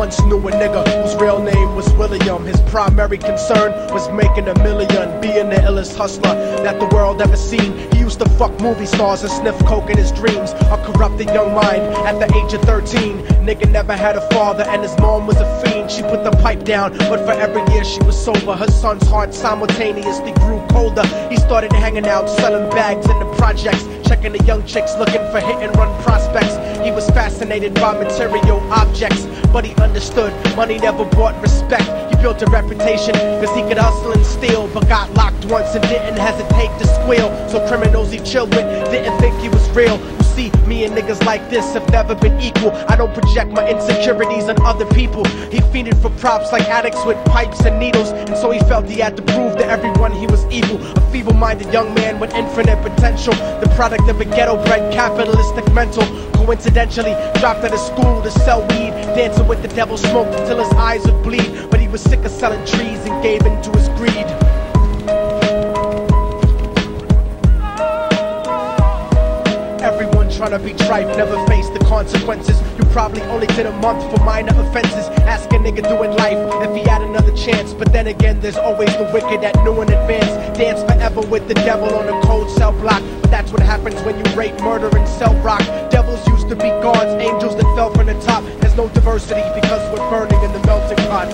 once knew a nigga whose real name was William. His primary concern was making $1 million, being the illest hustler that the world ever seen. He used to fuck movie stars and sniff coke in his dreams. A corrupted young mind at the age of 13. Nigga never had a father and his mom was a fiend. She put the pipe down, but for every year she was sober, her son's heart simultaneously grew colder. He started hanging out, selling bags in the projects, checking the young chicks looking for hit and run prospects. He was fascinated by material objects, but he understood money never bought respect. He built a reputation cause he could hustle and steal, but got locked once and didn't hesitate to squeal. So criminals he chilled with didn't think he was real. You see, me and niggas like this have never been equal. I don't project my insecurities on other people. He fiended for props like addicts with pipes and needles, and so he felt he had to prove to everyone he was evil. A feeble-minded young man with infinite potential, the product of a ghetto-bred capitalistic mental. Coincidentally, dropped out of school to sell weed, dancing with the devil, smoked until his eyes would bleed. But he was sick of selling trees and gave in to his greed. Everyone trying to be tripe never faced the consequences. You probably only did a month for minor offenses. Ask a nigga doing life if he had another chance. But then again, there's always the wicked that knew in advance. Dance forever with the devil on a cold cell block. But that's what happens when you rape, murder, and sell rock. Devils used to be gods, angels that fell from the top. There's no diversity because we're burning in the melting pot.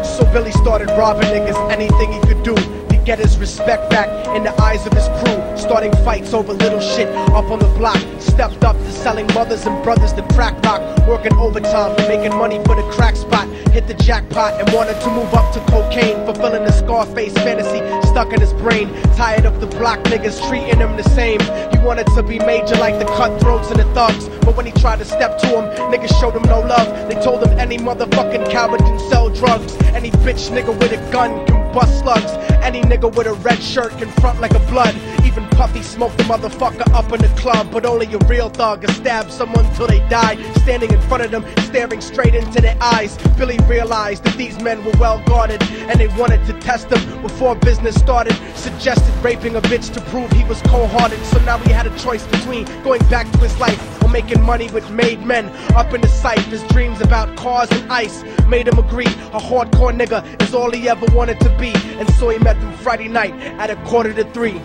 So Billy started robbing niggas, anything he could do to get his respect back in the eyes of his crew. Starting fights over little shit up on the block. Stepped up to selling mothers and brothers the crack rock. Working overtime, making money for the crack spot. Hit the jackpot and wanted to move up to cocaine. Fulfilling the Scarface fantasy stuck in his brain. Tired of the block niggas treating him the same. He wanted to be major like the cutthroats and the thugs. But when he tried to step to him, niggas showed him no love. They told him any motherfucking coward can sell drugs. Any bitch nigga with a gun can bust slugs. Any nigga with a red shirt can front like a blood. Even Puffy smoked the motherfucker up in the club. But only a real thug can stab someone till they die. Standing in front of them, staring straight into their eyes, Billy realized that these men were well guarded, and they wanted to test him before business started. Suggested raping a bitch to prove he was cold-hearted. So now he had a choice between going back to his life or making money with made men. Up in the sight, his dreams about cars and ice made him agree a hardcore nigga is all he ever wanted to be. And so he met them Friday night at 2:45.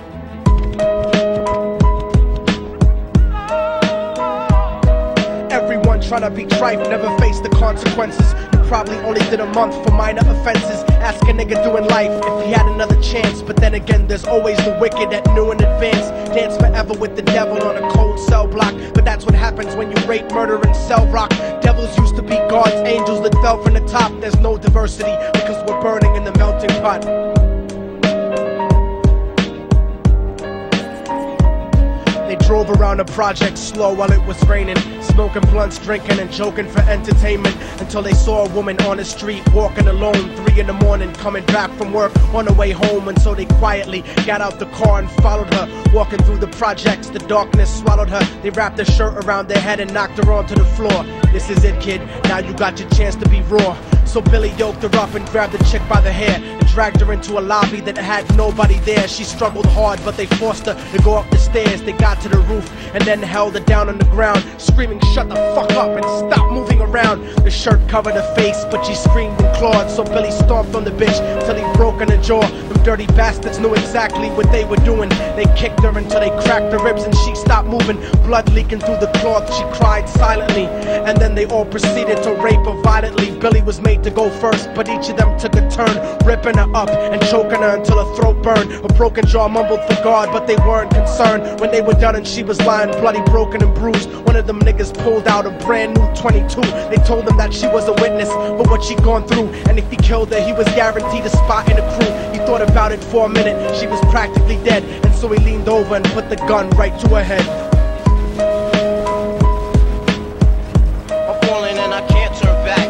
Everyone trying to be tripe never faced the consequences. You probably only did a month for minor offenses. Ask a nigga doing life if he had another chance. But then again, there's always the wicked that knew in advance. Dance forever with the devil on a cold cell block. But that's what happens when you rape, murder, and sell rock. Devils used to be gods, angels that fell from the top. There's no diversity because we're burning in the melting pot. They drove around the project slow while it was raining, smoking blunts, drinking and joking for entertainment, until they saw a woman on the street walking alone, 3 in the morning, coming back from work on her way home. And so they quietly got out the car and followed her. Walking through the projects, the darkness swallowed her. They wrapped her shirt around their head and knocked her onto the floor. This is it, kid, now you got your chance to be raw. So Billy yoked her up and grabbed the chick by the hair and dragged her into a lobby that had nobody there. She struggled hard, but they forced her to go up the stairs. They got to the roof and then held her down on the ground, screaming, "Shut the fuck up and stop moving around." The shirt covered her face, but she screamed and clawed. So Billy stomped on the bitch till he broke in her jaw. Them dirty bastards knew exactly what they were doing. They kicked her until they cracked her ribs and she stopped moving. Blood leaking through the cloth, she cried silently. And then they all proceeded to rape her violently. Billy was made to go first, but each of them took a turn, ripping her up and choking her until her throat burned. Her broken jaw mumbled for God, but they weren't concerned. When they were done and she was lying bloody, broken and bruised, one of them niggas pulled out a brand new 22. They told him that she was a witness for what she'd gone through, and if he killed her, he was guaranteed a spot in the crew. He thought about it for a minute, she was practically dead, and so he leaned over and put the gun right to her head. I'm falling and I can't turn back.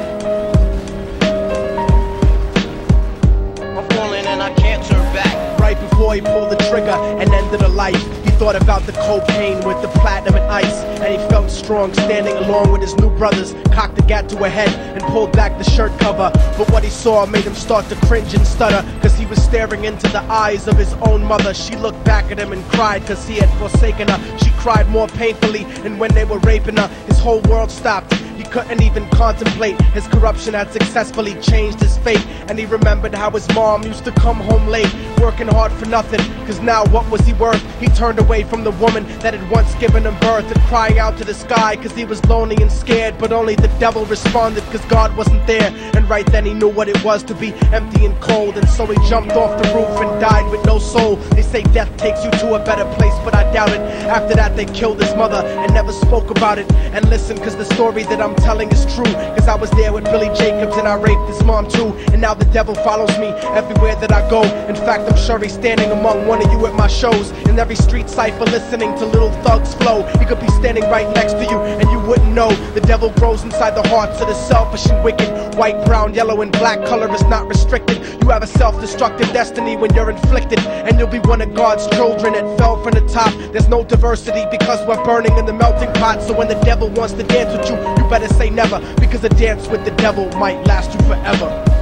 I'm falling and I can't turn back. Right before he pulled the trigger and ended her life, he thought about the cocaine with the platinum and ice, and he felt strong standing along with his new brothers. Cocked the gat to a head and pulled back the shirt cover, but what he saw made him start to cringe and stutter, cause he was staring into the eyes of his own mother. She looked back at him and cried cause he had forsaken her. She cried more painfully, and when they were raping her, his whole world stopped. He couldn't even contemplate. His corruption had successfully changed his fate, and he remembered how his mom used to come home late, working hard for nothing, cause now what was he worth? He turned away from the woman that had once given him birth, and crying out to the sky cause he was lonely and scared, but only the devil responded cause God wasn't there. And right then he knew what it was to be empty and cold, and so he jumped off the roof and died with no soul. They say death takes you to a better place, but I doubt it. After that they killed his mother and never spoke about it. And listen, cause the story that I'm telling is true, cause I was there with Billy Jacobs and I raped his mom too. And now the devil follows me everywhere that I go. In fact, I'm sure he's standing among one of you at my shows, in every street cipher listening to Little Thug's flow. He could be standing right next to you and you wouldn't know. The devil grows inside the hearts of the selfish and wicked. White, brown, yellow and black color is not restricted. You have a self-destructive destiny when you're inflicted, and you'll be one of God's children that fell from the top. There's no diversity because we're burning in the melting pot. So when the devil wants to dance with you, you better say never, because a dance with the devil might last you forever.